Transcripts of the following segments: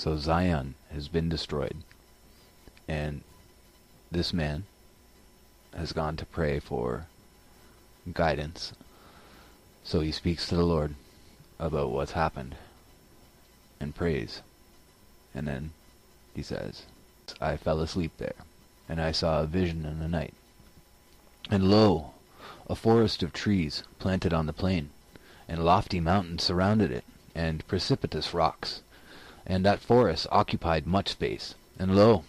So Zion has been destroyed, and this man has gone to pray for guidance. So he speaks to the Lord about what's happened and prays. And then he says, I fell asleep there, and I saw a vision in the night. And lo, a forest of trees planted on the plain, and lofty mountains surrounded it, and precipitous rocks. And that forest occupied much space. And lo,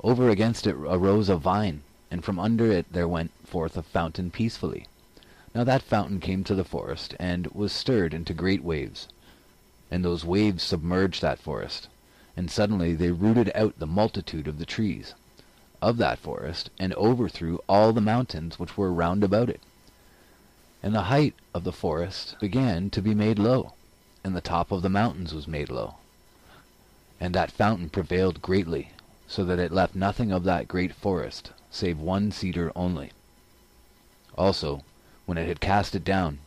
over against it arose a vine, and from under it there went forth a fountain peacefully. Now that fountain came to the forest, and was stirred into great waves. And those waves submerged that forest, and suddenly they rooted out the multitude of the trees of that forest, and overthrew all the mountains which were round about it. And the height of the forest began to be made low, and the top of the mountains was made low. And that fountain prevailed greatly, so that it left nothing of that great forest, save one cedar only. Also, when it had cast it down,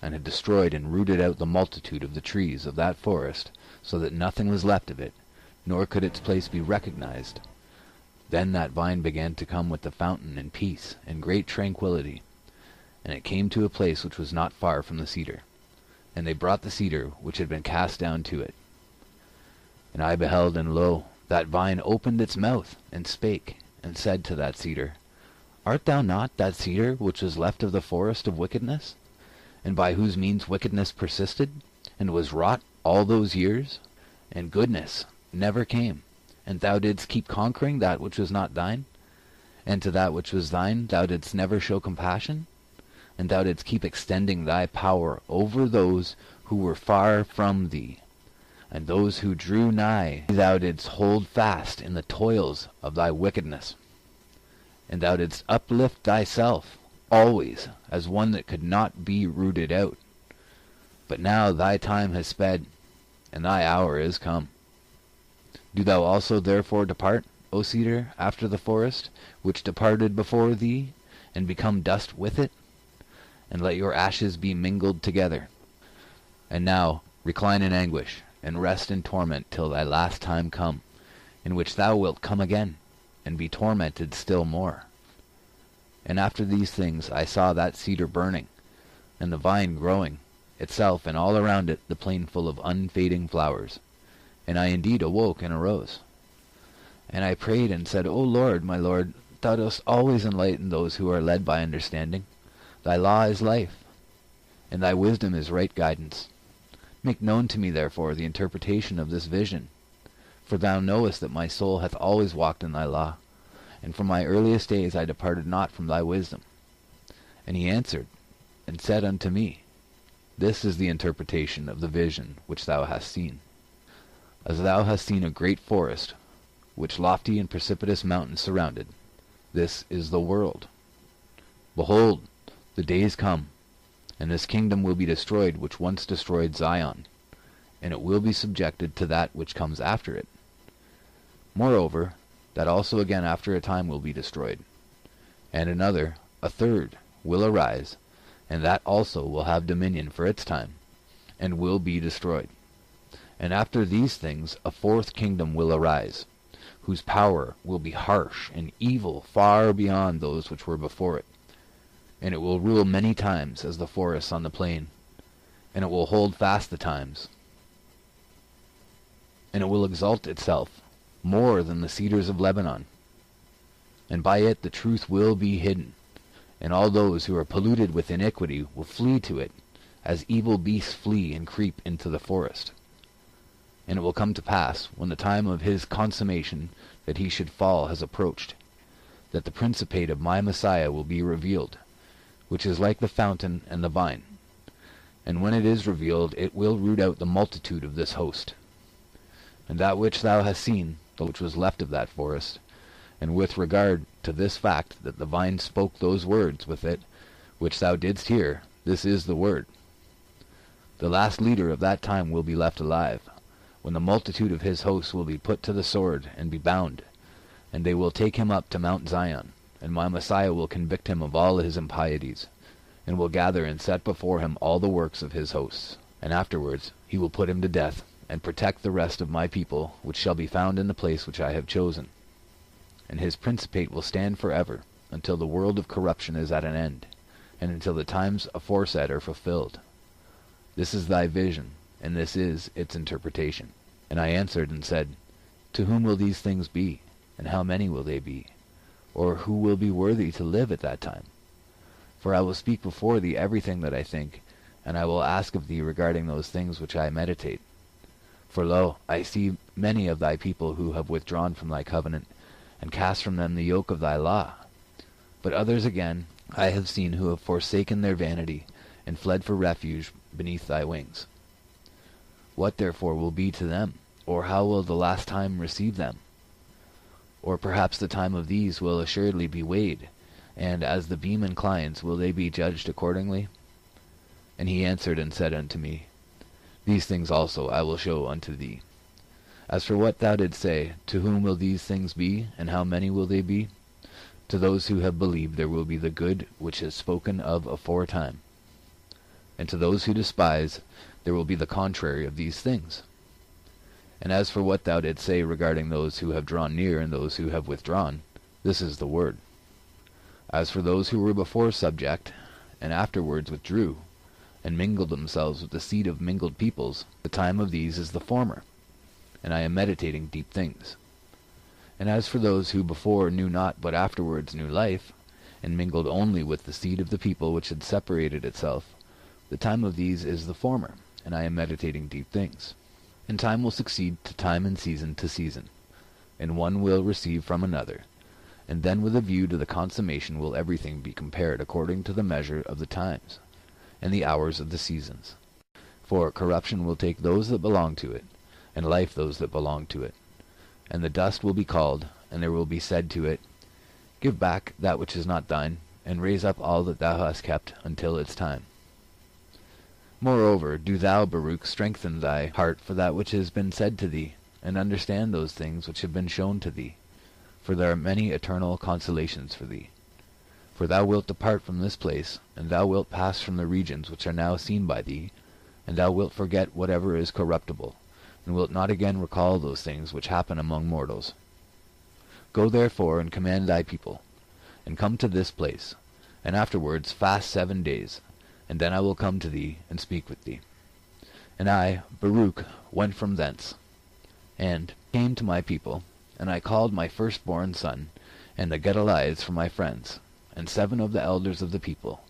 and had destroyed and rooted out the multitude of the trees of that forest, so that nothing was left of it, nor could its place be recognized, then that vine began to come with the fountain in peace and great tranquillity. And it came to a place which was not far from the cedar. And they brought the cedar which had been cast down to it. And I beheld, and lo, that vine opened its mouth, and spake, and said to that cedar, Art thou not that cedar which was left of the forest of wickedness, and by whose means wickedness persisted, and was wrought all those years, and goodness never came? And thou didst keep conquering that which was not thine, and to that which was thine thou didst never show compassion, and thou didst keep extending thy power over those who were far from thee, and those who drew nigh thou didst hold fast in the toils of thy wickedness. And thou didst uplift thyself always as one that could not be rooted out. But now thy time has sped, and thy hour is come. Do thou also therefore depart, O cedar, after the forest, which departed before thee, and become dust with it, and let your ashes be mingled together. And now recline in anguish, and rest in torment till thy last time come, in which thou wilt come again, and be tormented still more. And after these things I saw that cedar burning, and the vine growing, itself and all around it the plain full of unfading flowers. And I indeed awoke and arose. And I prayed and said, O Lord, my Lord, thou dost always enlighten those who are led by understanding. Thy law is life, and thy wisdom is right guidance. Make known to me therefore the interpretation of this vision. For thou knowest that my soul hath always walked in thy law, and from my earliest days I departed not from thy wisdom. And he answered, and said unto me, This is the interpretation of the vision which thou hast seen. As thou hast seen a great forest, which lofty and precipitous mountains surrounded, this is the world. Behold, the days come, and this kingdom will be destroyed which once destroyed Zion, and it will be subjected to that which comes after it. Moreover, that also again after a time will be destroyed. And another, a third, will arise, and that also will have dominion for its time, and will be destroyed. And after these things a fourth kingdom will arise, whose power will be harsh and evil far beyond those which were before it. And it will rule many times as the forests on the plain, and it will hold fast the times. And it will exalt itself more than the cedars of Lebanon. And by it the truth will be hidden, and all those who are polluted with iniquity will flee to it, as evil beasts flee and creep into the forest. And it will come to pass, when the time of his consummation that he should fall has approached, that the principate of my Messiah will be revealed, which is like the fountain and the vine. And when it is revealed, it will root out the multitude of this host. And that which thou hast seen, the which was left of that forest, and with regard to this fact that the vine spoke those words with it, which thou didst hear, this is the word. The last leader of that time will be left alive, when the multitude of his hosts will be put to the sword and be bound, and they will take him up to Mount Zion, and my Messiah will convict him of all his impieties, and will gather and set before him all the works of his hosts. And afterwards he will put him to death, and protect the rest of my people, which shall be found in the place which I have chosen. And his principate will stand forever, until the world of corruption is at an end, and until the times aforesaid are fulfilled. This is thy vision, and this is its interpretation. And I answered and said, To whom will these things be, and how many will they be? Or who will be worthy to live at that time? For I will speak before thee everything that I think, and I will ask of thee regarding those things which I meditate. For lo, I see many of thy people who have withdrawn from thy covenant, and cast from them the yoke of thy law. But others again I have seen who have forsaken their vanity, and fled for refuge beneath thy wings. What therefore will be to them? Or how will the last time receive them? Or perhaps the time of these will assuredly be weighed, and as the beam inclines will they be judged accordingly? And he answered and said unto me, These things also I will show unto thee. As for what thou didst say, to whom will these things be, and how many will they be? To those who have believed there will be the good which is spoken of aforetime. And to those who despise, there will be the contrary of these things. And as for what thou didst say regarding those who have drawn near and those who have withdrawn, this is the word. As for those who were before subject, and afterwards withdrew, and mingled themselves with the seed of mingled peoples, the time of these is the former, and I am meditating deep things. And as for those who before knew not but afterwards knew life, and mingled only with the seed of the people which had separated itself, the time of these is the former, and I am meditating deep things. And time will succeed to time and season to season, and one will receive from another, and then with a view to the consummation will everything be compared according to the measure of the times, and the hours of the seasons. For corruption will take those that belong to it, and life those that belong to it. And the dust will be called, and there will be said to it, Give back that which is not thine, and raise up all that thou hast kept until its time. Moreover, do thou, Baruch, strengthen thy heart for that which has been said to thee, and understand those things which have been shown to thee, for there are many eternal consolations for thee. For thou wilt depart from this place, and thou wilt pass from the regions which are now seen by thee, and thou wilt forget whatever is corruptible, and wilt not again recall those things which happen among mortals. Go therefore and command thy people, and come to this place, and afterwards fast 7 days, and then I will come to thee and speak with thee. And I, Baruch, went from thence, and came to my people, and I called my firstborn son, and the Gedalites from my friends, and 7 of the elders of the people.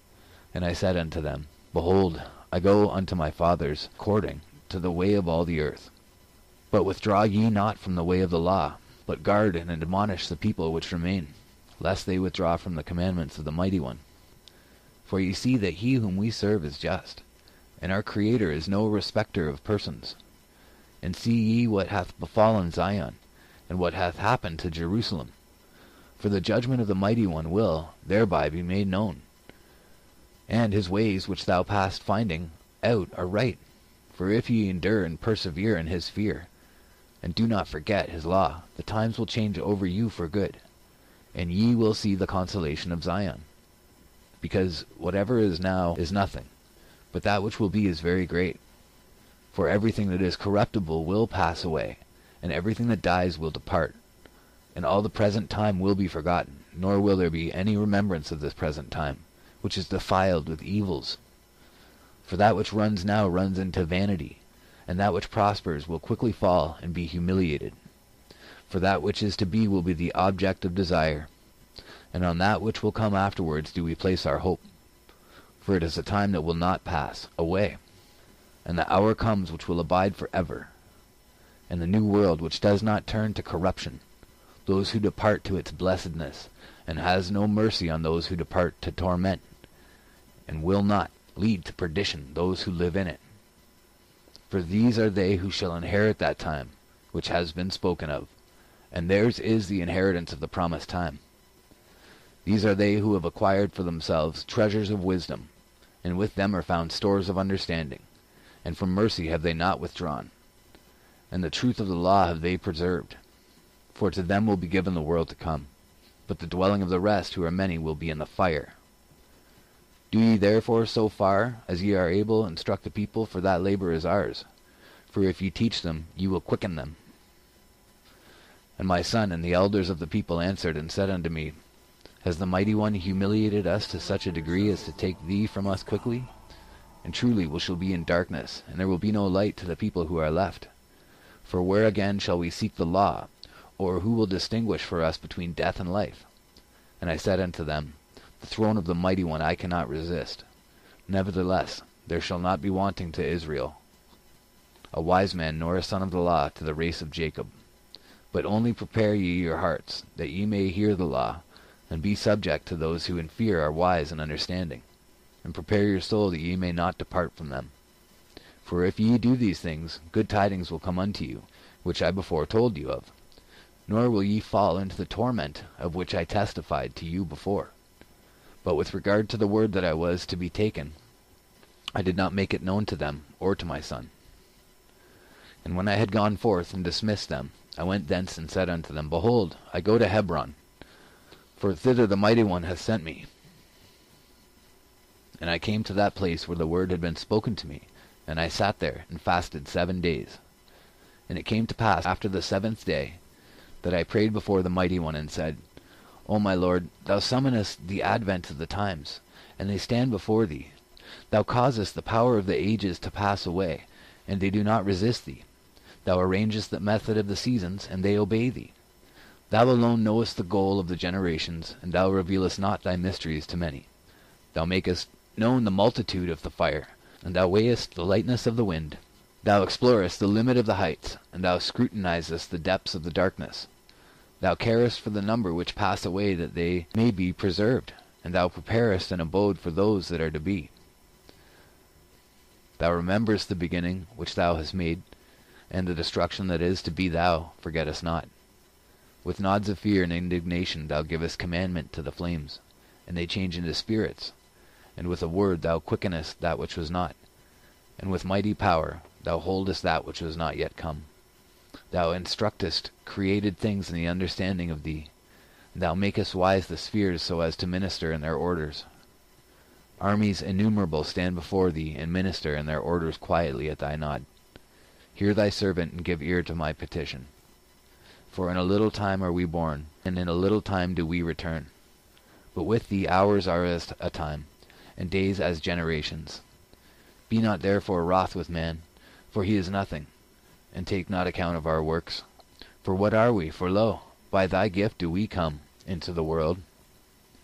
And I said unto them, Behold, I go unto my fathers according to the way of all the earth. But withdraw ye not from the way of the law, but guard and admonish the people which remain, lest they withdraw from the commandments of the Mighty One. For ye see that he whom we serve is just, and our Creator is no respecter of persons. And see ye what hath befallen Zion, and what hath happened to Jerusalem. For the judgment of the Mighty One will thereby be made known. And his ways which thou past finding out are right. For if ye endure and persevere in his fear, and do not forget his law, the times will change over you for good, and ye will see the consolation of Zion. Because whatever is now is nothing, but that which will be is very great. For everything that is corruptible will pass away, and everything that dies will depart. And all the present time will be forgotten, nor will there be any remembrance of this present time, which is defiled with evils. For that which runs now runs into vanity, and that which prospers will quickly fall and be humiliated. For that which is to be will be the object of desire, and on that which will come afterwards do we place our hope. For it is a time that will not pass away, and the hour comes which will abide forever, and the new world which does not turn to corruption, those who depart to its blessedness, and has no mercy on those who depart to torment, and will not lead to perdition those who live in it. For these are they who shall inherit that time, which has been spoken of, and theirs is the inheritance of the promised time. These are they who have acquired for themselves treasures of wisdom, and with them are found stores of understanding, and from mercy have they not withdrawn, and the truth of the law have they preserved. For to them will be given the world to come, but the dwelling of the rest, who are many, will be in the fire. Do ye therefore so far as ye are able instruct the people, for that labor is ours. For if you teach them, you will quicken them. And my son and the elders of the people answered and said unto me, Has the Mighty One humiliated us to such a degree as to take thee from us quickly? And truly we shall be in darkness, and there will be no light to the people who are left. For where again shall we seek the law? Or who will distinguish for us between death and life? And I said unto them, The throne of the Mighty One I cannot resist. Nevertheless, there shall not be wanting to Israel a wise man nor a son of the law to the race of Jacob. But only prepare ye your hearts, that ye may hear the law, and be subject to those who in fear are wise and understanding. And prepare your soul that ye may not depart from them. For if ye do these things, good tidings will come unto you, which I before told you of. Nor will ye fall into the torment of which I testified to you before. But with regard to the word that I was to be taken, I did not make it known to them or to my son. And when I had gone forth and dismissed them, I went thence and said unto them, Behold, I go to Hebron, for thither the Mighty One hath sent me. And I came to that place where the word had been spoken to me, and I sat there and fasted 7 days. And it came to pass after the 7th day, that I prayed before the Mighty One, and said, O my Lord, thou summonest the advent of the times, and they stand before thee. Thou causest the power of the ages to pass away, and they do not resist thee. Thou arrangest the method of the seasons, and they obey thee. Thou alone knowest the goal of the generations, and thou revealest not thy mysteries to many. Thou makest known the multitude of the fire, and thou weighest the lightness of the wind. Thou explorest the limit of the heights, and thou scrutinizest the depths of the darkness. Thou carest for the number which pass away, that they may be preserved, and thou preparest an abode for those that are to be. Thou rememberest the beginning which thou hast made, and the destruction that is to be thou forgettest not. With nods of fear and indignation thou givest commandment to the flames, and they change into spirits. And with a word thou quickenest that which was not, and with mighty power thou holdest that which was not yet come. Thou instructest created things in the understanding of thee, and thou makest wise the spheres so as to minister in their orders. Armies innumerable stand before thee, and minister in their orders quietly at thy nod. Hear thy servant, and give ear to my petition. For in a little time are we born, and in a little time do we return. But with thee hours are as a time, and days as generations. Be not therefore wroth with man, for he is nothing, and take not account of our works. For what are we? For lo, by thy gift do we come into the world,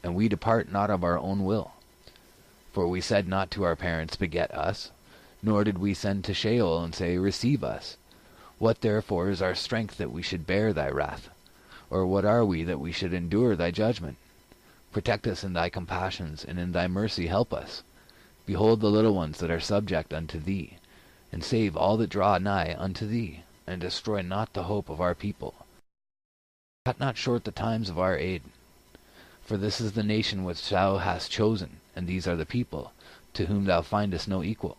and we depart not of our own will. For we said not to our parents, Beget us, nor did we send to Sheol and say, Receive us. What therefore is our strength that we should bear thy wrath? Or what are we that we should endure thy judgment? Protect us in thy compassions, and in thy mercy help us. Behold the little ones that are subject unto thee, and save all that draw nigh unto thee, and destroy not the hope of our people. Cut not short the times of our aid. For this is the nation which thou hast chosen, and these are the people, to whom thou findest no equal.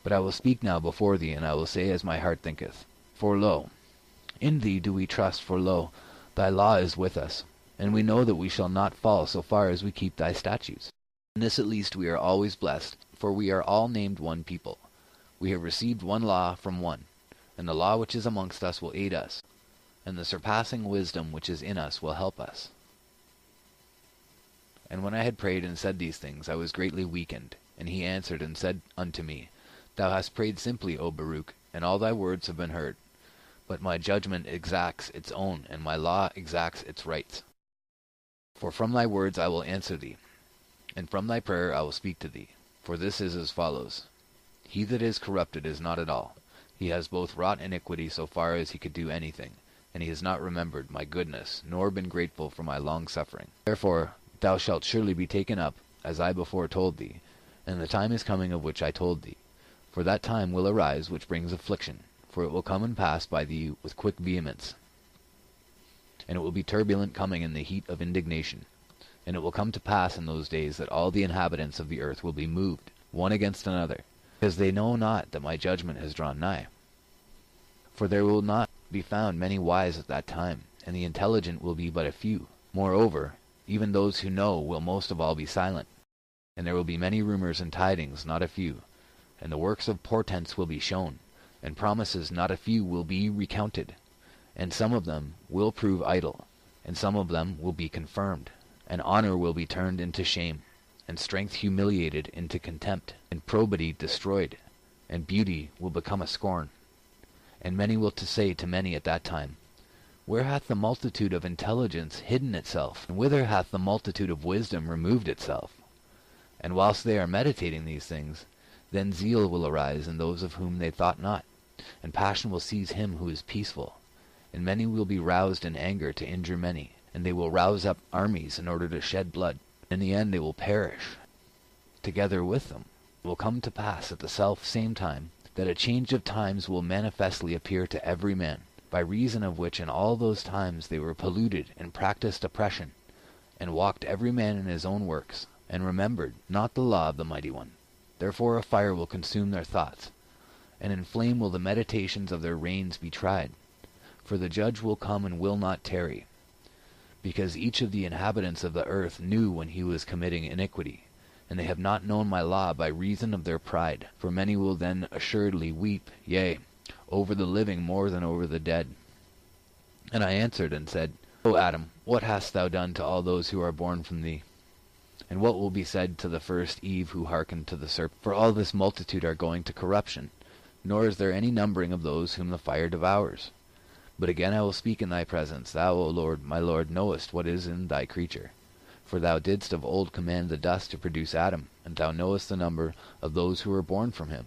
But I will speak now before thee, and I will say as my heart thinketh. For lo, in thee do we trust, for lo, thy law is with us, and we know that we shall not fall so far as we keep thy statutes. In this at least we are always blessed, for we are all named one people. We have received one law from one, and the law which is amongst us will aid us, and the surpassing wisdom which is in us will help us. And when I had prayed and said these things, I was greatly weakened. And he answered and said unto me, Thou hast prayed simply, O Baruch, and all thy words have been heard. But my judgment exacts its own, and my law exacts its rights. For from thy words I will answer thee, and from thy prayer I will speak to thee. For this is as follows. He that is corrupted is not at all. He has both wrought iniquity so far as he could do anything, and he has not remembered my goodness, nor been grateful for my long-suffering. Therefore thou shalt surely be taken up, as I before told thee, and the time is coming of which I told thee. For that time will arise which brings affliction, for it will come and pass by thee with quick vehemence. And it will be turbulent coming in the heat of indignation. And it will come to pass in those days that all the inhabitants of the earth will be moved, one against another, because they know not that my judgment has drawn nigh. For there will not be found many wise at that time, and the intelligent will be but a few. Moreover, even those who know will most of all be silent. And there will be many rumors and tidings, not a few. And the works of portents will be shown, and promises not a few will be recounted, and some of them will prove idle, and some of them will be confirmed, and honor will be turned into shame, and strength humiliated into contempt, and probity destroyed, and beauty will become a scorn. And many will say to many at that time, Where hath the multitude of intelligence hidden itself, and whither hath the multitude of wisdom removed itself? And whilst they are meditating these things, then zeal will arise in those of whom they thought not, and passion will seize him who is peaceful, and many will be roused in anger to injure many, and they will rouse up armies in order to shed blood. In the end they will perish. Together with them will come to pass at the self-same time that a change of times will manifestly appear to every man, by reason of which in all those times they were polluted and practiced oppression, and walked every man in his own works, and remembered not the law of the Mighty One. Therefore a fire will consume their thoughts, and in flame will the meditations of their reins be tried. For the judge will come and will not tarry, because each of the inhabitants of the earth knew when he was committing iniquity, and they have not known my law by reason of their pride. For many will then assuredly weep, yea, over the living more than over the dead. And I answered and said, O Adam, what hast thou done to all those who are born from thee? And what will be said to the first Eve who hearkened to the serpent? For all this multitude are going to corruption, nor is there any numbering of those whom the fire devours. But again I will speak in thy presence. Thou, O Lord, my Lord, knowest what is in thy creature. For thou didst of old command the dust to produce Adam, and thou knowest the number of those who were born from him,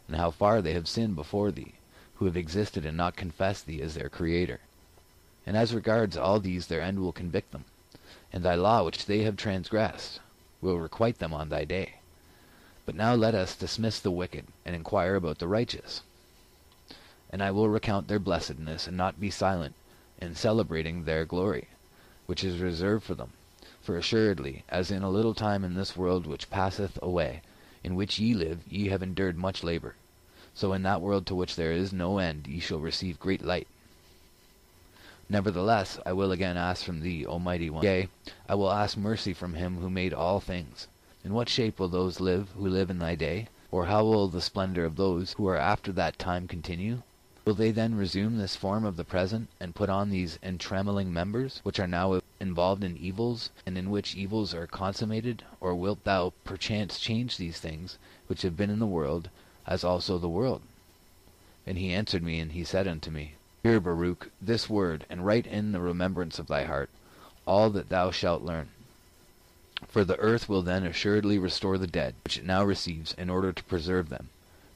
and how far they have sinned before thee, who have existed and not confessed thee as their Creator. And as regards all these their end will convict them, and thy law which they have transgressed will requite them on thy day. But now let us dismiss the wicked, and inquire about the righteous. And I will recount their blessedness, and not be silent, in celebrating their glory, which is reserved for them. For assuredly, as in a little time in this world which passeth away, in which ye live, ye have endured much labor, so in that world to which there is no end ye shall receive great light. Nevertheless, I will again ask from thee, O Mighty One. Yea, I will ask mercy from him who made all things. In what shape will those live who live in thy day? Or how will the splendor of those who are after that time continue? Will they then resume this form of the present, and put on these entremelling members, which are now involved in evils, and in which evils are consummated? Or wilt thou perchance change these things, which have been in the world, as also the world? And he answered me, and he said unto me, Hear, Baruch, this word, and write in the remembrance of thy heart all that thou shalt learn. For the earth will then assuredly restore the dead, which it now receives, in order to preserve them,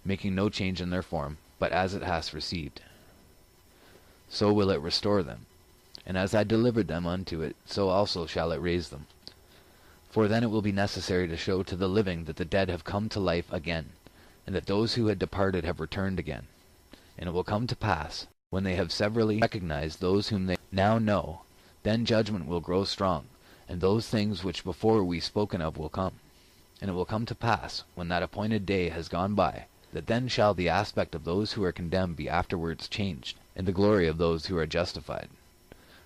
making no change in their form, but as it hath received, so will it restore them. And as I delivered them unto it, so also shall it raise them. For then it will be necessary to show to the living that the dead have come to life again, and that those who had departed have returned again. And it will come to pass, when they have severally recognized those whom they now know, then judgment will grow strong, and those things which before we spoken of will come. And it will come to pass, when that appointed day has gone by, that then shall the aspect of those who are condemned be afterwards changed, and the glory of those who are justified.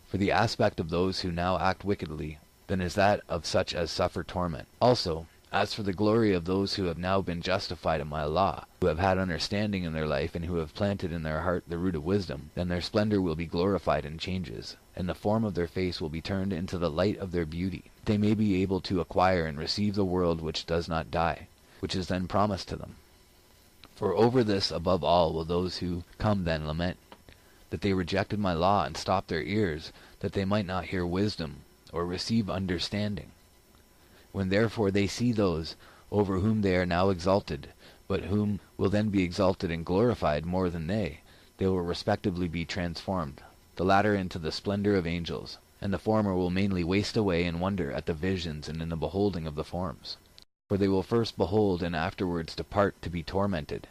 For the aspect of those who now act wickedly then is that of such as suffer torment. Also, as for the glory of those who have now been justified in my law, who have had understanding in their life, and who have planted in their heart the root of wisdom, then their splendor will be glorified in changes, and the form of their face will be turned into the light of their beauty. They may be able to acquire and receive the world which does not die, which is then promised to them. For over this above all will those who come then lament, that they rejected my law and stopped their ears, that they might not hear wisdom, or receive understanding. When therefore they see those over whom they are now exalted, but whom will then be exalted and glorified more than they will respectively be transformed, the latter into the splendor of angels, and the former will mainly waste away in wonder at the visions and in the beholding of the forms. For they will first behold and afterwards depart to be tormented.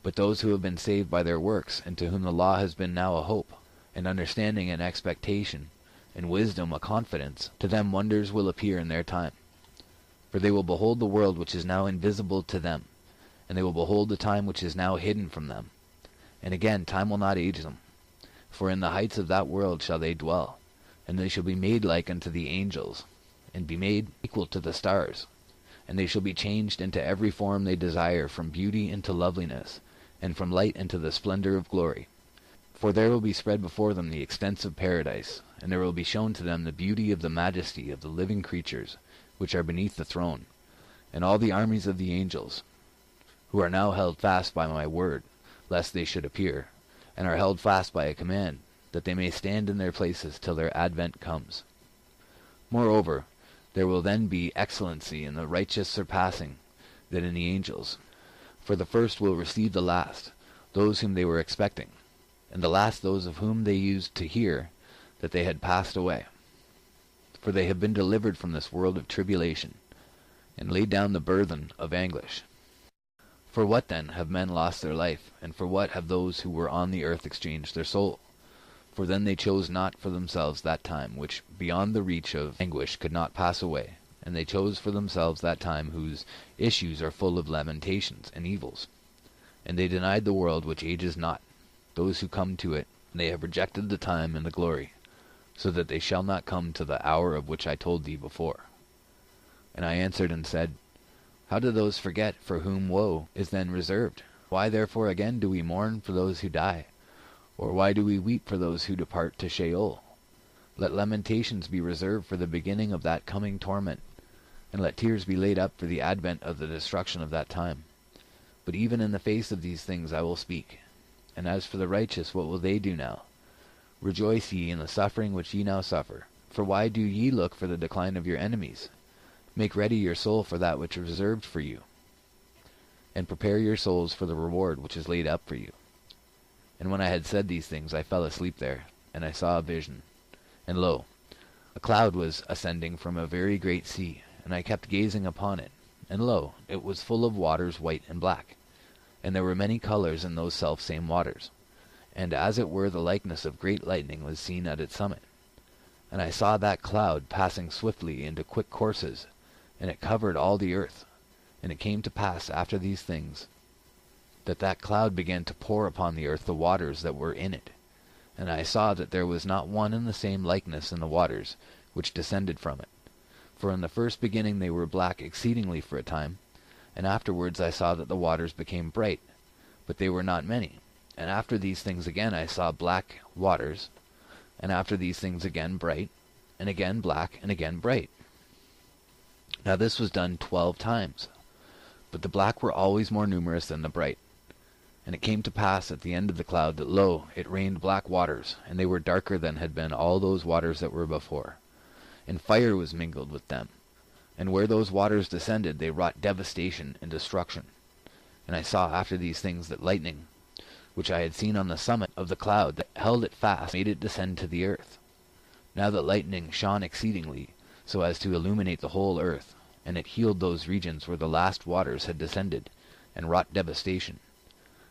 But those who have been saved by their works, and to whom the law has been now a hope, and understanding an expectation, and wisdom a confidence, to them wonders will appear in their time. For they will behold the world which is now invisible to them, and they will behold the time which is now hidden from them. And again time will not age them. For in the heights of that world shall they dwell, and they shall be made like unto the angels, and be made equal to the stars. And they shall be changed into every form they desire, from beauty into loveliness, and from light into the splendor of glory. For there will be spread before them the extents of paradise, and there will be shown to them the beauty of the majesty of the living creatures which are beneath the throne, and all the armies of the angels, who are now held fast by my word, lest they should appear, and are held fast by a command, that they may stand in their places till their advent comes. Moreover, there will then be excellency in the righteous surpassing than in the angels. For the first will receive the last, those whom they were expecting, and the last those of whom they used to hear that they had passed away. For they have been delivered from this world of tribulation, and laid down the burthen of anguish. For what then have men lost their life, and for what have those who were on the earth exchanged their soul? For then they chose not for themselves that time which beyond the reach of anguish could not pass away, and they chose for themselves that time whose issues are full of lamentations and evils. And they denied the world which ages not, those who come to it, and they have rejected the time and the glory, so that they shall not come to the hour of which I told thee before. And I answered and said, How do those forget for whom woe is then reserved? Why therefore again do we mourn for those who die? Or why do we weep for those who depart to Sheol? Let lamentations be reserved for the beginning of that coming torment, and let tears be laid up for the advent of the destruction of that time. But even in the face of these things I will speak. And as for the righteous, what will they do now? Rejoice ye in the suffering which ye now suffer. For why do ye look for the decline of your enemies? Make ready your soul for that which is reserved for you, and prepare your souls for the reward which is laid up for you. And when I had said these things, I fell asleep there, and I saw a vision. And lo, a cloud was ascending from a very great sea, and I kept gazing upon it. And lo, it was full of waters white and black, and there were many colors in those selfsame waters, and as it were the likeness of great lightning was seen at its summit. And I saw that cloud passing swiftly into quick courses, and it covered all the earth. And it came to pass after these things, that cloud began to pour upon the earth the waters that were in it. And I saw that there was not one and the same likeness in the waters which descended from it. For in the first beginning they were black exceedingly for a time, and afterwards I saw that the waters became bright, but they were not many. And after these things again I saw black waters, and after these things again bright, and again black, and again bright. Now this was done 12 times, but the black were always more numerous than the bright. And it came to pass at the end of the cloud that, lo, it rained black waters, and they were darker than had been all those waters that were before. And fire was mingled with them. And where those waters descended, they wrought devastation and destruction. And I saw after these things that lightning, which I had seen on the summit of the cloud that held it fast, made it descend to the earth. Now that lightning shone exceedingly, so as to illuminate the whole earth, and it healed those regions where the last waters had descended, and wrought devastation.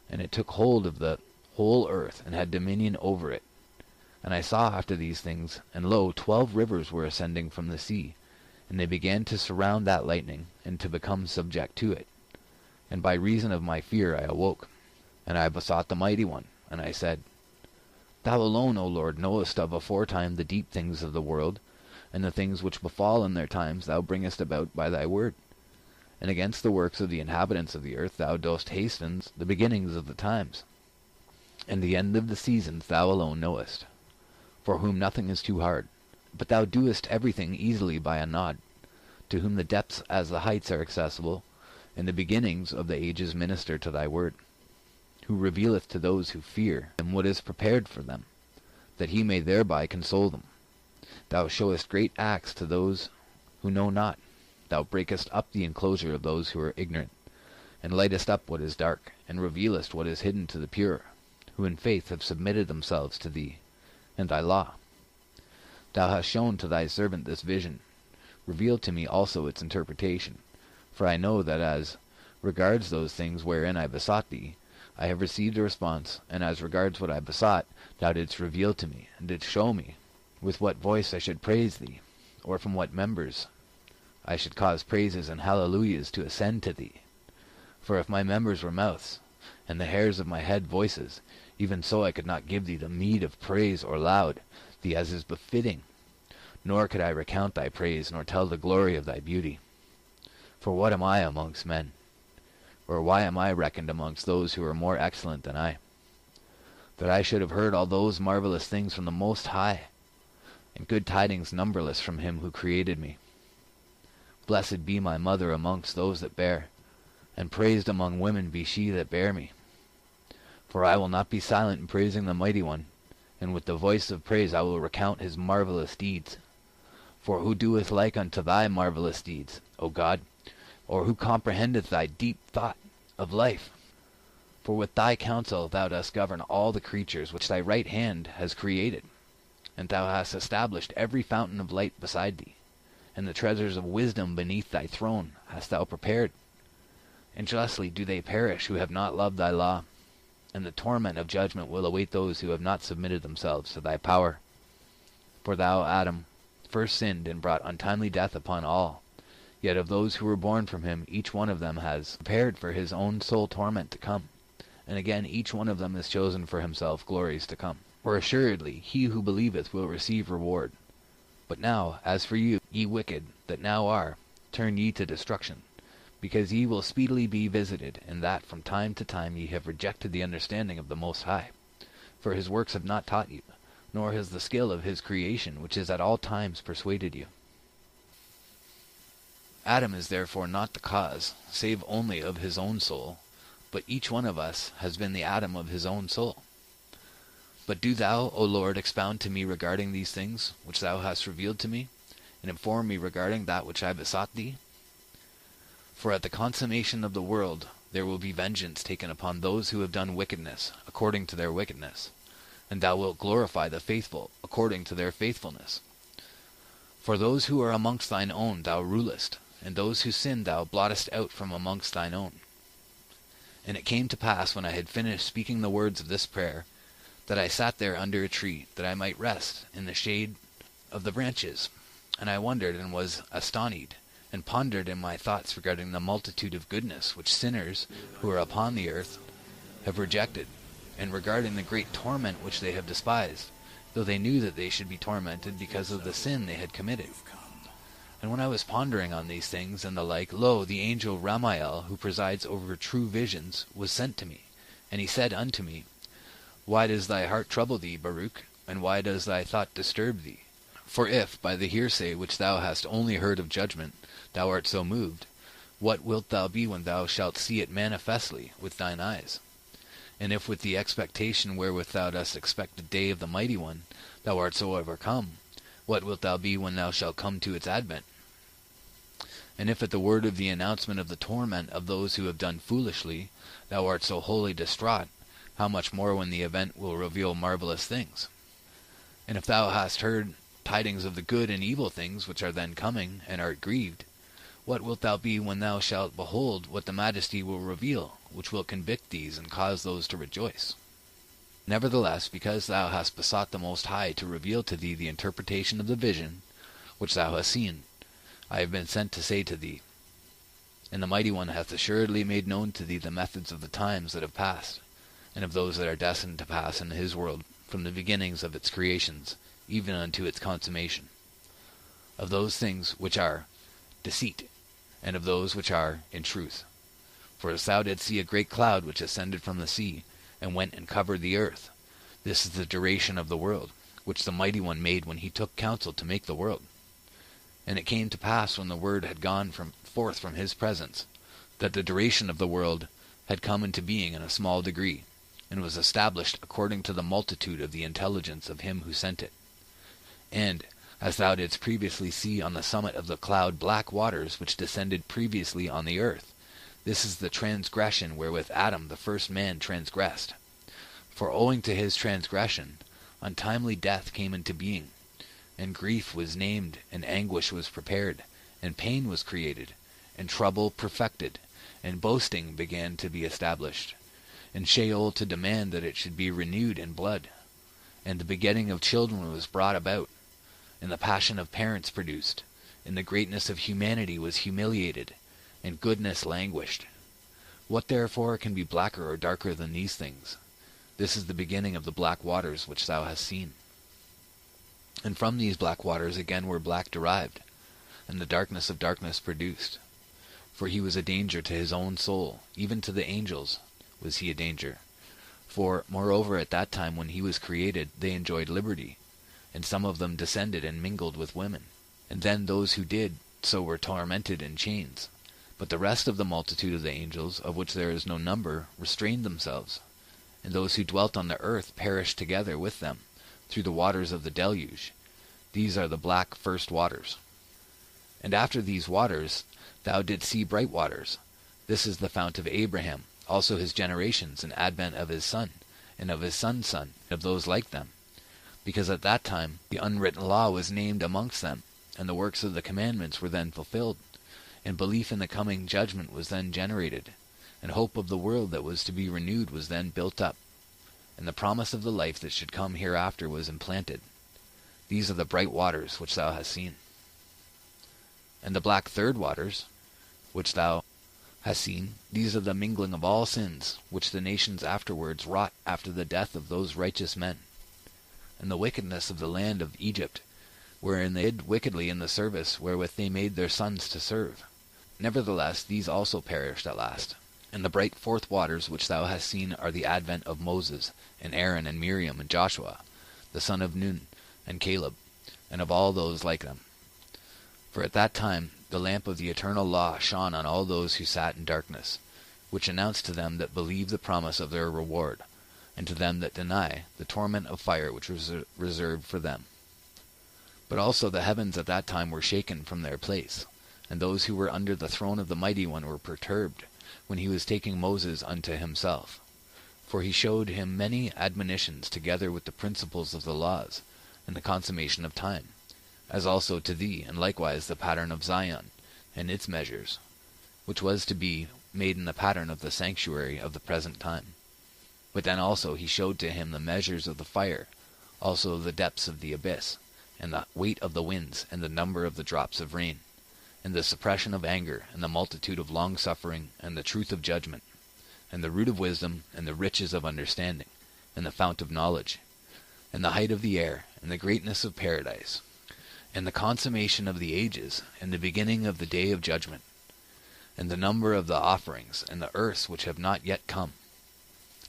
And it took hold of the whole earth, and had dominion over it. And I saw after these things, and lo, 12 rivers were ascending from the sea, and they began to surround that lightning, and to become subject to it. And by reason of my fear I awoke, and I besought the Mighty One, and I said, Thou alone, O Lord, knowest of aforetime the deep things of the world, and the things which befall in their times thou bringest about by thy word. And against the works of the inhabitants of the earth thou dost hasten the beginnings of the times. And the end of the seasons thou alone knowest, for whom nothing is too hard. But thou doest everything easily by a nod, to whom the depths as the heights are accessible, and the beginnings of the ages minister to thy word, who revealeth to those who fear him what is prepared for them, that he may thereby console them. Thou showest great acts to those who know not. Thou breakest up the enclosure of those who are ignorant, and lightest up what is dark, and revealest what is hidden to the pure, who in faith have submitted themselves to thee and thy law. Thou hast shown to thy servant this vision. Reveal to me also its interpretation, for I know that as regards those things wherein I besought thee, I have received a response, and as regards what I besought, thou didst reveal to me, and didst show me with what voice I should praise thee, or from what members I should cause praises and hallelujahs to ascend to thee. For if my members were mouths, and the hairs of my head voices, even so I could not give thee the meed of praise or laud thee as is befitting, nor could I recount thy praise, nor tell the glory of thy beauty. For what am I amongst men? Or why am I reckoned amongst those who are more excellent than I, that I should have heard all those marvelous things from the Most High, and good tidings numberless from him who created me? Blessed be my mother amongst those that bear, and praised among women be she that bare me. For I will not be silent in praising the Mighty One, and with the voice of praise I will recount his marvelous deeds. For who doeth like unto thy marvelous deeds, O God? Or who comprehendeth thy deep thought of life? For with thy counsel thou dost govern all the creatures which thy right hand has created, and thou hast established every fountain of light beside thee, and the treasures of wisdom beneath thy throne hast thou prepared. And justly do they perish who have not loved thy law, and the torment of judgment will await those who have not submitted themselves to thy power. For thou, Adam, first sinned and brought untimely death upon all. Yet of those who were born from him, each one of them has prepared for his own soul torment to come. And again each one of them is chosen for himself glories to come. For assuredly he who believeth will receive reward. But now, as for you, ye wicked that now are, turn ye to destruction, because ye will speedily be visited, in that from time to time ye have rejected the understanding of the Most High. For his works have not taught you, nor has the skill of his creation, which is at all times persuaded you. Adam is therefore not the cause, save only of his own soul, but each one of us has been the Adam of his own soul. But do thou, O Lord, expound to me regarding these things which thou hast revealed to me, and inform me regarding that which I besought thee. For at the consummation of the world there will be vengeance taken upon those who have done wickedness according to their wickedness, and thou wilt glorify the faithful according to their faithfulness. For those who are amongst thine own thou rulest, and those who sin thou blottest out from amongst thine own. And it came to pass, when I had finished speaking the words of this prayer, that I sat there under a tree, that I might rest in the shade of the branches. And I wondered and was astonished, and pondered in my thoughts regarding the multitude of goodness which sinners who are upon the earth have rejected, and regarding the great torment which they have despised, though they knew that they should be tormented because of the sin they had committed. And when I was pondering on these things and the like, lo, the angel Ramael, who presides over true visions, was sent to me. And he said unto me, Why does thy heart trouble thee, Baruch? And why does thy thought disturb thee? For if, by the hearsay which thou hast only heard of judgment, thou art so moved, what wilt thou be when thou shalt see it manifestly with thine eyes? And if with the expectation wherewith thou dost expect the day of the Mighty One, thou art so overcome, what wilt thou be when thou shalt come to its advent? And if at the word of the announcement of the torment of those who have done foolishly, thou art so wholly distraught, how much more when the event will reveal marvelous things? And if thou hast heard tidings of the good and evil things which are then coming, and art grieved, what wilt thou be when thou shalt behold what the Majesty will reveal, which will convict these and cause those to rejoice? Nevertheless, because thou hast besought the Most High to reveal to thee the interpretation of the vision which thou hast seen, I have been sent to say to thee, and the Mighty One hath assuredly made known to thee the methods of the times that have passed, and of those that are destined to pass in his world, from the beginnings of its creations, even unto its consummation, of those things which are deceit, and of those which are in truth. For as thou didst see a great cloud which ascended from the sea, and went and covered the earth, this is the duration of the world, which the Mighty One made when he took counsel to make the world. And it came to pass, when the word had gone forth from his presence, that the duration of the world had come into being in a small degree, and was established according to the multitude of the intelligence of him who sent it. And, as thou didst previously see on the summit of the cloud black waters which descended previously on the earth, this is the transgression wherewith Adam the first man transgressed. For owing to his transgression, untimely death came into being, and grief was named, and anguish was prepared, and pain was created, and trouble perfected, and boasting began to be established, and Sheol to demand that it should be renewed in blood, and the begetting of children was brought about, and the passion of parents produced, and the greatness of humanity was humiliated, and goodness languished. What therefore can be blacker or darker than these things? This is the beginning of the black waters which thou hast seen. And from these black waters again were black derived, and the darkness of darkness produced. For he was a danger to his own soul, even to the angels was he a danger. For, moreover, at that time when he was created, they enjoyed liberty, and some of them descended and mingled with women. And then those who did so were tormented in chains. But the rest of the multitude of the angels, of which there is no number, restrained themselves. And those who dwelt on the earth perished together with them, through the waters of the deluge. These are the black first waters. And after these waters thou didst see bright waters. This is the fount of Abraham, also his generations, and advent of his son, and of his son's son, and of those like them. Because at that time the unwritten law was named amongst them, and the works of the commandments were then fulfilled, and belief in the coming judgment was then generated, and hope of the world that was to be renewed was then built up, and the promise of the life that should come hereafter was implanted. These are the bright waters which thou hast seen. And the black third waters, which thou hast seen, these are the mingling of all sins, which the nations afterwards wrought after the death of those righteous men, and the wickedness of the land of Egypt, wherein they did wickedly in the service wherewith they made their sons to serve. Nevertheless, these also perished at last. And the bright fourth waters which thou hast seen are the advent of Moses, and Aaron, and Miriam, and Joshua, the son of Nun, and Caleb, and of all those like them. For at that time the lamp of the eternal law shone on all those who sat in darkness, which announced to them that believe the promise of their reward, and to them that deny the torment of fire which was reserved for them. But also the heavens at that time were shaken from their place, and those who were under the throne of the Mighty One were perturbed, when he was taking Moses unto himself. For he showed him many admonitions together with the principles of the laws, and the consummation of time, as also to thee, and likewise the pattern of Zion, and its measures, which was to be made in the pattern of the sanctuary of the present time. But then also he showed to him the measures of the fire, also the depths of the abyss, and the weight of the winds, and the number of the drops of rain, and the suppression of anger, and the multitude of long-suffering, and the truth of judgment, and the root of wisdom, and the riches of understanding, and the fount of knowledge, and the height of the air, and the greatness of paradise, and the consummation of the ages, and the beginning of the day of judgment, and the number of the offerings, and the earths which have not yet come,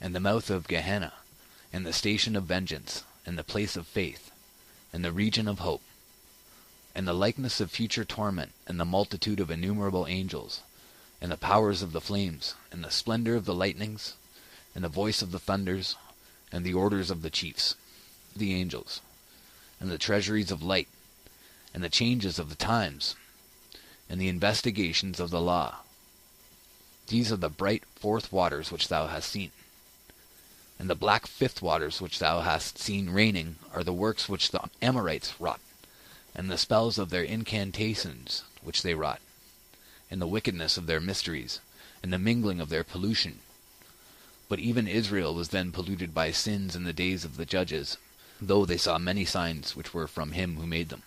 and the mouth of Gehenna, and the station of vengeance, and the place of faith, and the region of hope, and the likeness of future torment, and the multitude of innumerable angels, and the powers of the flames, and the splendor of the lightnings, and the voice of the thunders, and the orders of the chiefs, the angels, and the treasuries of light, and the changes of the times, and the investigations of the law. These are the bright fourth waters which thou hast seen. And the black fifth waters which thou hast seen raining are the works which the Amorites wrought, and the spells of their incantations which they wrought, and the wickedness of their mysteries, and the mingling of their pollution. But even Israel was then polluted by sins in the days of the judges, though they saw many signs which were from him who made them.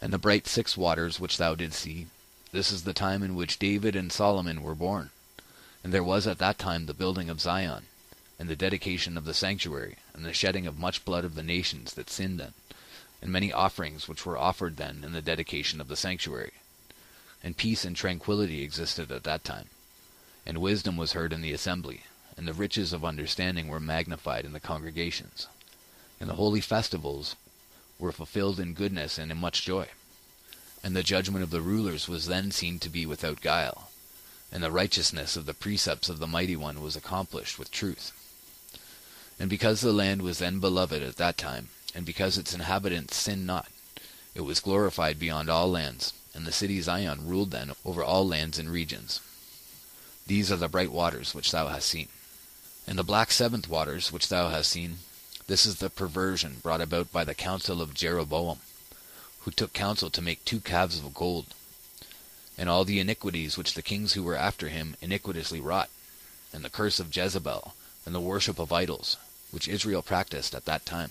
And the bright six waters which thou didst see, this is the time in which David and Solomon were born. And there was at that time the building of Zion, and the dedication of the sanctuary, and the shedding of much blood of the nations that sinned then, and many offerings which were offered then in the dedication of the sanctuary. And peace and tranquility existed at that time, and wisdom was heard in the assembly, and the riches of understanding were magnified in the congregations, and the holy festivals were fulfilled in goodness and in much joy. And the judgment of the rulers was then seen to be without guile, and the righteousness of the precepts of the Mighty One was accomplished with truth. And because the land was then beloved at that time, and because its inhabitants sinned not, it was glorified beyond all lands, and the city Zion ruled then over all lands and regions. These are the bright waters which thou hast seen. And the black seventh waters which thou hast seen, this is the perversion brought about by the counsel of Jeroboam, who took counsel to make 2 calves of gold, and all the iniquities which the kings who were after him iniquitously wrought, and the curse of Jezebel, and the worship of idols, which Israel practiced at that time,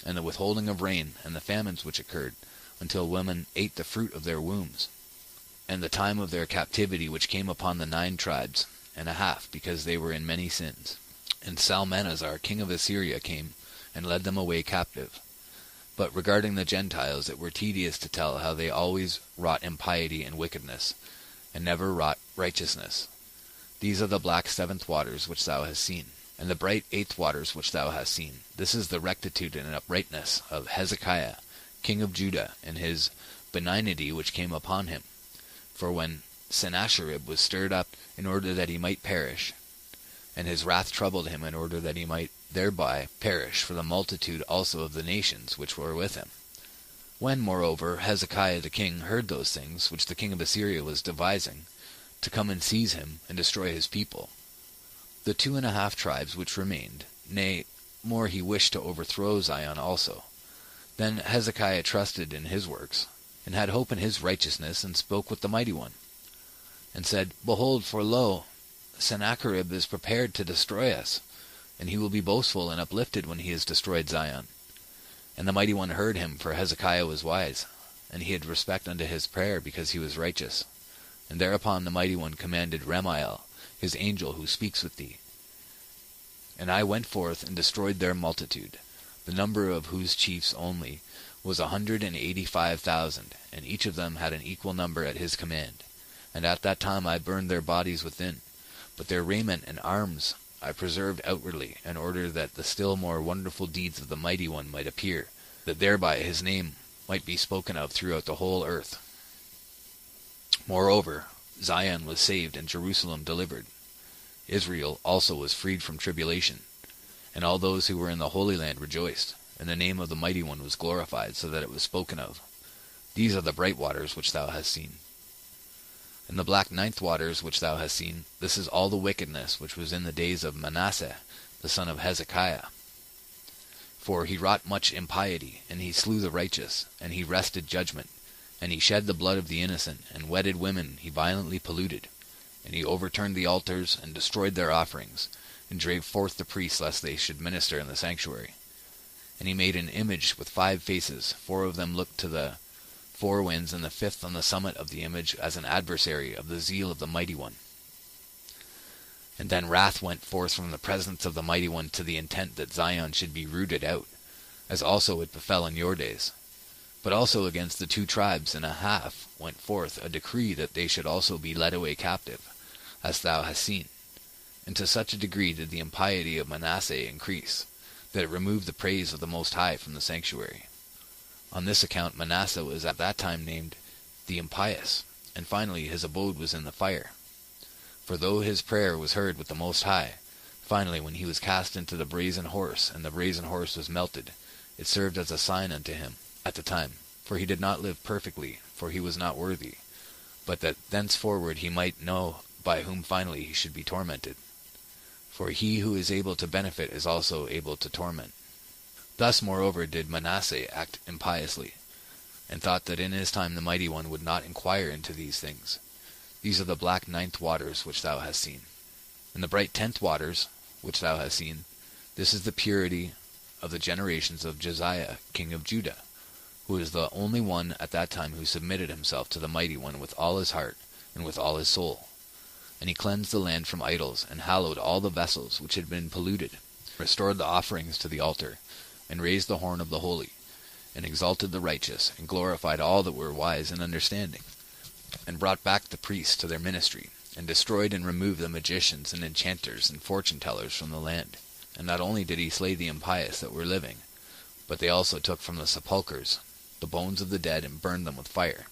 and the withholding of rain, and the famines which occurred, until women ate the fruit of their wombs, and the time of their captivity which came upon the 9 tribes and a half, because they were in many sins. And Salmanazar king of Assyria came, and led them away captive. But regarding the Gentiles, it were tedious to tell how they always wrought impiety and wickedness, and never wrought righteousness. These are the black seventh waters which thou hast seen, and the bright eighth waters which thou hast seen. This is the rectitude and uprightness of Hezekiah, king of Judah, and his benignity which came upon him. For when Sennacherib was stirred up in order that he might perish, and his wrath troubled him in order that he might thereby perish for the multitude also of the nations which were with him. When, moreover, Hezekiah the king heard those things which the king of Assyria was devising, to come and seize him and destroy his people, the 2.5 tribes which remained, nay, more, he wished to overthrow Zion also. Then Hezekiah trusted in his works, and had hope in his righteousness, and spoke with the Mighty One, and said, Behold, for lo, Sennacherib is prepared to destroy us, and he will be boastful and uplifted when he has destroyed Zion. And the Mighty One heard him, for Hezekiah was wise, and he had respect unto his prayer, because he was righteous. And thereupon the Mighty One commanded Remiel, his angel who speaks with thee. And I went forth and destroyed their multitude, the number of whose chiefs only was 185,000, and each of them had an equal number at his command. And at that time I burned their bodies within, but their raiment and arms I preserved outwardly, in order that the still more wonderful deeds of the Mighty One might appear, that thereby his name might be spoken of throughout the whole earth. Moreover, Zion was saved and Jerusalem delivered. Israel also was freed from tribulation, and all those who were in the Holy Land rejoiced, and the name of the Mighty One was glorified, so that it was spoken of. These are the bright waters which thou hast seen. And the black 9th waters which thou hast seen, this is all the wickedness which was in the days of Manasseh, the son of Hezekiah. For he wrought much impiety, and he slew the righteous, and he wrested judgment, and he shed the blood of the innocent, and wedded women he violently polluted. And he overturned the altars, and destroyed their offerings, and drave forth the priests lest they should minister in the sanctuary. And he made an image with 5 faces, 4 of them looked to the 4 winds, and the 5th on the summit of the image as an adversary of the zeal of the Mighty One. And then wrath went forth from the presence of the Mighty One to the intent that Zion should be rooted out, as also it befell in your days. But also against the 2.5 went forth a decree that they should also be led away captive, as thou hast seen. And to such a degree did the impiety of Manasseh increase, that it removed the praise of the Most High from the sanctuary. On this account Manasseh was at that time named the Impious, and finally his abode was in the fire. For though his prayer was heard with the Most High, finally when he was cast into the brazen horse, and the brazen horse was melted, it served as a sign unto him at the time, for he did not live perfectly, for he was not worthy, but that thenceforward he might know by whom finally he should be tormented. For he who is able to benefit is also able to torment. Thus, moreover, did Manasseh act impiously, and thought that in his time the Mighty One would not inquire into these things. These are the black 9th waters which thou hast seen. And the bright 10th waters which thou hast seen, this is the purity of the generations of Josiah, king of Judah, who is the only one at that time who submitted himself to the Mighty One with all his heart and with all his soul. And he cleansed the land from idols, and hallowed all the vessels which had been polluted, restored the offerings to the altar, and raised the horn of the holy, and exalted the righteous, and glorified all that were wise in understanding, and brought back the priests to their ministry, and destroyed and removed the magicians and enchanters and fortune-tellers from the land. And not only did he slay the impious that were living, but they also took from the sepulchres the bones of the dead, and burned them with fire.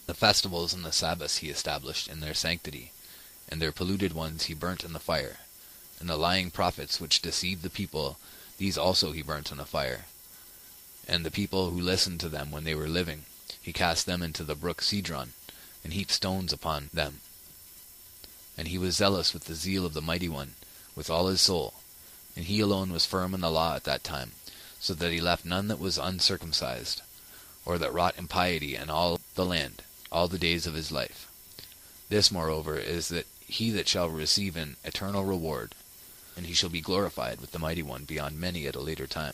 The festivals and the Sabbaths he established in their sanctity, and their polluted ones he burnt in the fire. And the lying prophets which deceived the people, these also he burnt in the fire. And the people who listened to them when they were living, he cast them into the brook Cedron, and heaped stones upon them. And he was zealous with the zeal of the Mighty One, with all his soul. And he alone was firm in the law at that time, so that he left none that was uncircumcised, or that wrought impiety in all the land, all the days of his life. This, moreover, is that he that shall receive an eternal reward, and he shall be glorified with the Mighty One beyond many at a later time.